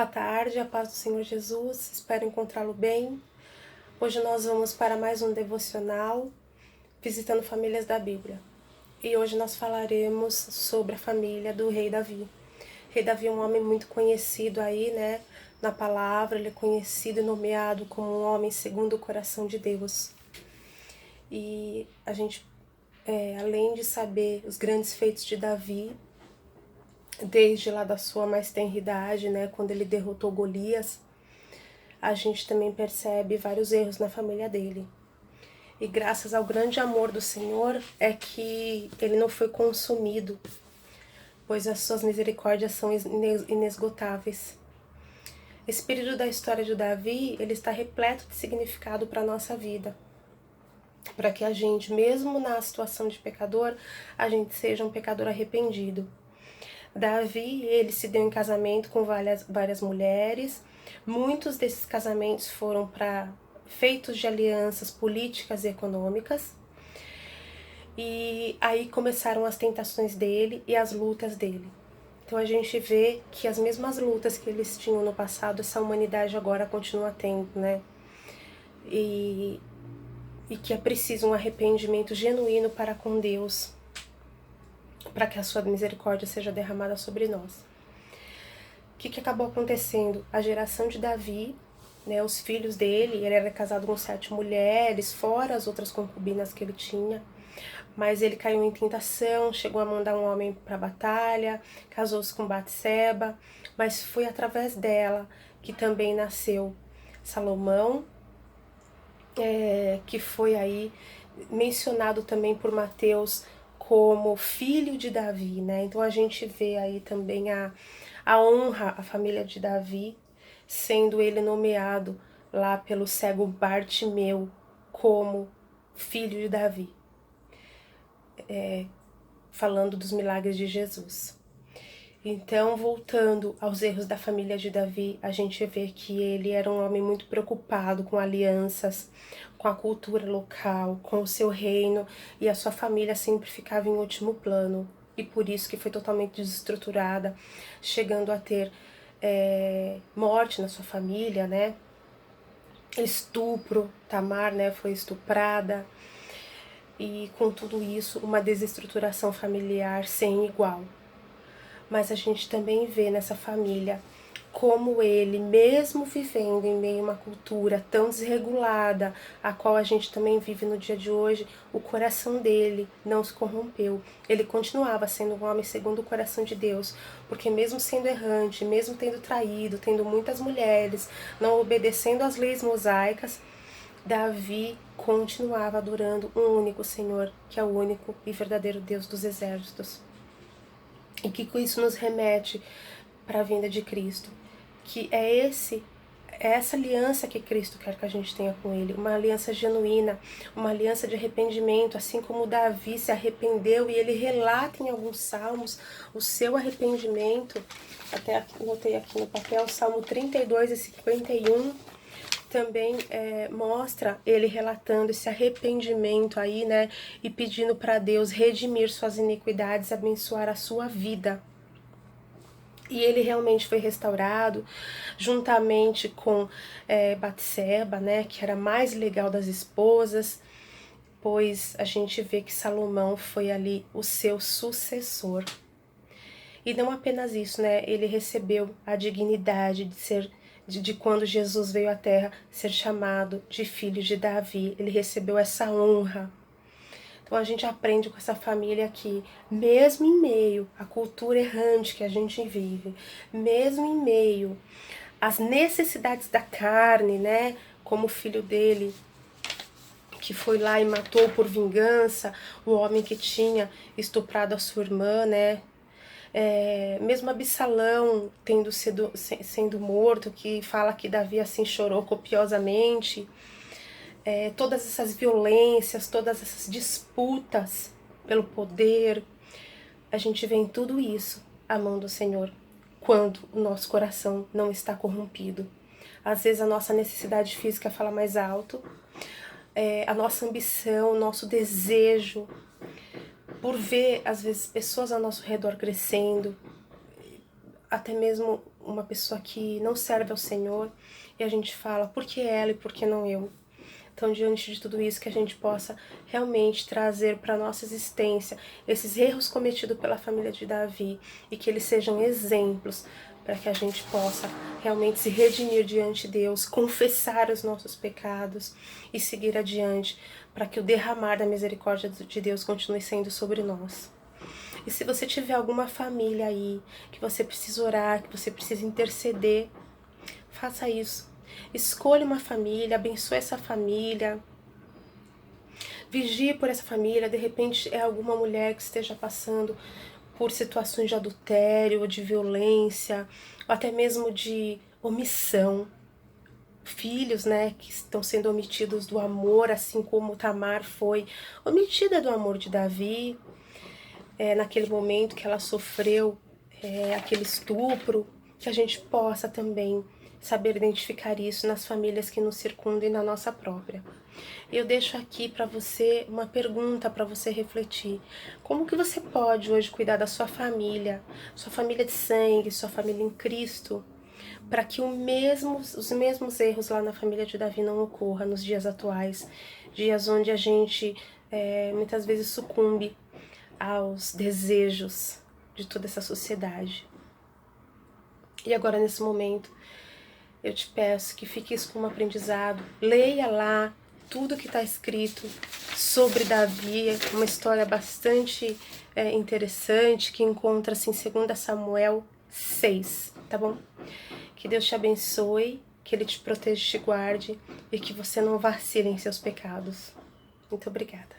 Boa tarde, a paz do Senhor Jesus, espero encontrá-lo bem. Hoje nós vamos para mais um devocional, visitando famílias da Bíblia. E hoje nós falaremos sobre a família do rei Davi. O rei Davi é um homem muito conhecido aí, né, na palavra, ele é conhecido e nomeado como um homem segundo o coração de Deus. E a gente, além de saber os grandes feitos de Davi, desde lá da sua mais tenra idade, né, quando ele derrotou Golias, a gente também percebe vários erros na família dele. E graças ao grande amor do Senhor é que ele não foi consumido, pois as suas misericórdias são inesgotáveis. Esse período da história de Davi, ele está repleto de significado para a nossa vida. Para que a gente, mesmo na situação de pecador, a gente seja um pecador arrependido. Davi, ele se deu em casamento com várias mulheres. Muitos desses casamentos foram feitos de alianças políticas e econômicas. E aí começaram as tentações dele e as lutas dele. Então a gente vê que as mesmas lutas que eles tinham no passado, essa humanidade agora continua tendo, né? E que é preciso um arrependimento genuíno para com Deus, para que a sua misericórdia seja derramada sobre nós. O que acabou acontecendo? A geração de Davi, né, os filhos dele, ele era casado com 7 mulheres, fora as outras concubinas que ele tinha, mas ele caiu em tentação, chegou a mandar um homem para a batalha, casou-se com Batseba, mas foi através dela que também nasceu Salomão, que foi aí mencionado também por Mateus como filho de Davi, né? Então a gente vê aí também a honra à família de Davi, sendo ele nomeado lá pelo cego Bartimeu como filho de Davi, falando dos milagres de Jesus. Então, voltando aos erros da família de Davi, a gente vê que ele era um homem muito preocupado com alianças, com a cultura local, com o seu reino, e a sua família sempre ficava em último plano. E por isso que foi totalmente desestruturada, chegando a ter morte na sua família, né? Estupro, Tamar, né, foi estuprada. E com tudo isso, uma desestruturação familiar sem igual. Mas a gente também vê nessa família como ele, mesmo vivendo em meio a uma cultura tão desregulada, a qual a gente também vive no dia de hoje, o coração dele não se corrompeu. Ele continuava sendo um homem segundo o coração de Deus, porque mesmo sendo errante, mesmo tendo traído, tendo muitas mulheres, não obedecendo às leis mosaicas, Davi continuava adorando um único Senhor, que é o único e verdadeiro Deus dos exércitos. E que isso nos remete para a vinda de Cristo, que é essa aliança que Cristo quer que a gente tenha com Ele, uma aliança genuína, uma aliança de arrependimento, assim como Davi se arrependeu e ele relata em alguns salmos o seu arrependimento, até notei aqui no papel, Salmo 32 e 51, também mostra ele relatando esse arrependimento aí, né, e pedindo para Deus redimir suas iniquidades, abençoar a sua vida. E ele realmente foi restaurado, juntamente com Batseba, né, que era a mais legal das esposas, pois a gente vê que Salomão foi ali o seu sucessor. E não apenas isso, né, ele recebeu a dignidade de ser de quando Jesus veio à Terra, ser chamado de filho de Davi. Ele recebeu essa honra. Então a gente aprende com essa família que, mesmo em meio à cultura errante que a gente vive, mesmo em meio às necessidades da carne, né, como o filho dele, que foi lá e matou por vingança o homem que tinha estuprado a sua irmã, né, mesmo Absalão sendo morto, que fala que Davi assim chorou copiosamente, todas essas violências, todas essas disputas pelo poder, a gente vê em tudo isso a mão do Senhor, quando o nosso coração não está corrompido. Às vezes a nossa necessidade física fala mais alto, a nossa ambição, o nosso desejo por ver, às vezes, pessoas ao nosso redor crescendo, até mesmo uma pessoa que não serve ao Senhor, e a gente fala, por que ela e por que não eu? Então, diante de tudo isso, que a gente possa realmente trazer para a nossa existência esses erros cometidos pela família de Davi e que eles sejam exemplos para que a gente possa realmente se redimir diante de Deus, confessar os nossos pecados e seguir adiante para que o derramar da misericórdia de Deus continue sendo sobre nós. E se você tiver alguma família aí que você precisa orar, que você precisa interceder, faça isso. Escolha uma família, abençoe essa família, vigie por essa família. De repente é alguma mulher que esteja passando por situações de adultério, ou de violência, ou até mesmo de omissão. Filhos, né, que estão sendo omitidos do amor, assim como Tamar foi omitida do amor de Davi, naquele momento que ela sofreu aquele estupro, que a gente possa também saber identificar isso nas famílias que nos circundam e na nossa própria. Eu deixo aqui para você uma pergunta para você refletir. Como que você pode hoje cuidar da sua família de sangue, sua família em Cristo, para que os mesmos erros lá na família de Davi não ocorram nos dias atuais, dias onde a gente muitas vezes sucumbe aos desejos de toda essa sociedade. E agora, nesse momento, eu te peço que fique isso como aprendizado. Leia lá tudo que está escrito sobre Davi, uma história bastante interessante que encontra-se em 2 Samuel 6, tá bom? Que Deus te abençoe, que Ele te proteja e te guarde e que você não vacile em seus pecados. Muito obrigada.